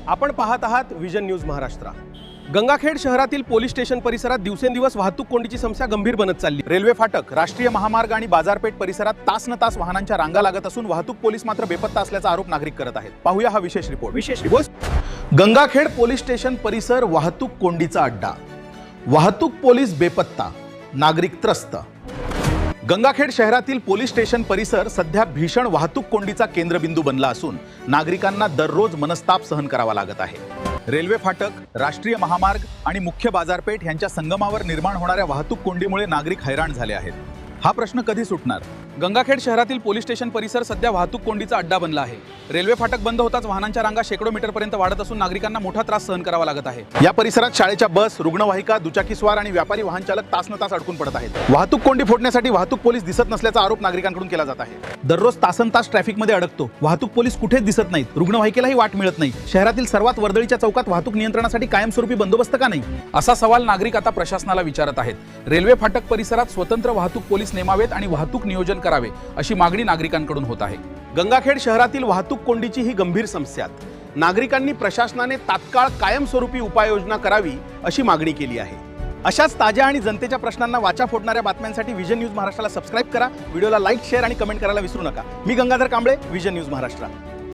आपण पाहत आहात विजन न्यूज महाराष्ट्र। गंगाखेड शहरातील पोलीस स्टेशन परिसरात दिवसेंदिवस वाहतूक कोंडीची समस्या गंभीर बनत चालली। रेल्वे फाटक, राष्ट्रीय महामार्ग आणि बाजारपेठ परिसरात तासनतास वाहनांच्या रांगा लागत असून वाहतूक पोलीस मात्र बेपत्ता असल्याचा आरोप नागरिक करत आहेत। पाहूया हा विशेष रिपोर्ट। गंगाखेड पोलीस स्टेशन परिसर वाहतूक कोंडीचा अड्डा, वाहतूक पोलीस बेपत्ता, नागरिक त्रस्त। गंगाखेड शहरातील पोलीस स्टेशन परिसर सध्या भीषण वाहतूक कोंडीचा केंद्रबिंदू बनला असून नागरिकांना दररोज मनस्ताप सहन करावा लागत आहे। रेल्वे फाटक, राष्ट्रीय महामार्ग आणि मुख्य बाजारपेठ यांच्या संगमावर निर्माण होणाऱ्या वाहतूक कोंडीमुळे नागरिक हैराण झाले आहेत। हा प्रश्न कधी सुटणार? गंगाखेड शहरातील पोलीस स्टेशन परिसर सध्या वाहतूक कोंडीचा अड्डा बनला आहे। रेल्वे फाटक बंद होताच वाहनांच्या रांगा शेकडो मीटरपर्यंत वाढत असून नागरिकांना मोठा त्रास सहन करावा लागत आहे। या परिसरात शाळेच्या बस, रुग्णवाहिका, दुचाकीस्वार आणि व्यापारी वाहन चालक तासनतास अडकून पडत आहेत। वाहतूक कोंडी फोडण्यासाठी वाहतूक पोलीस दिसत नसल्याचा आरोप नागरिकांकडून केला जात आहे। दररोज तासनतास ट्रॅफिकमध्ये अडकतो, वाहतूक पोलीस कुठेच दिसत नाहीत, रुग्णवाहिकेलाही वाट मिळत नाही। शहरातील सर्वात वर्दळीच्या चौकात वाहतूक नियंत्रणासाठी कायमस्वरूपी बंदोबस्त का नाही, असा सवाल नागरिक आता प्रशासनाला विचारत आहेत। रेल्वे फाटक परिसरात स्वतंत्र वाहतूक पोलीस नेमावेत आणि वाहतूक नियोजन करावे अशी मागणी नागरिकांकडून होत आहे। गंगाखेड शहरातील वाहतूक कोंडीची ही गंभीर समस्या नागरिकांनी प्रशासनाने तात्काळ कायमस्वरूपी उपाययोजना करावी अशी मागणी केली आहे। अशाच ताज्या आणि जनतेच्या प्रश्नांना वाचा फोडणाऱ्या बातम्यांसाठी विजन न्यूज महाराष्ट्राला सबस्क्राइब करा, व्हिडिओला लाईक, शेअर आणि कमेंट करायला विसरू नका। मी गंगाधर कांबळे, विजन न्यूज महाराष्ट्र।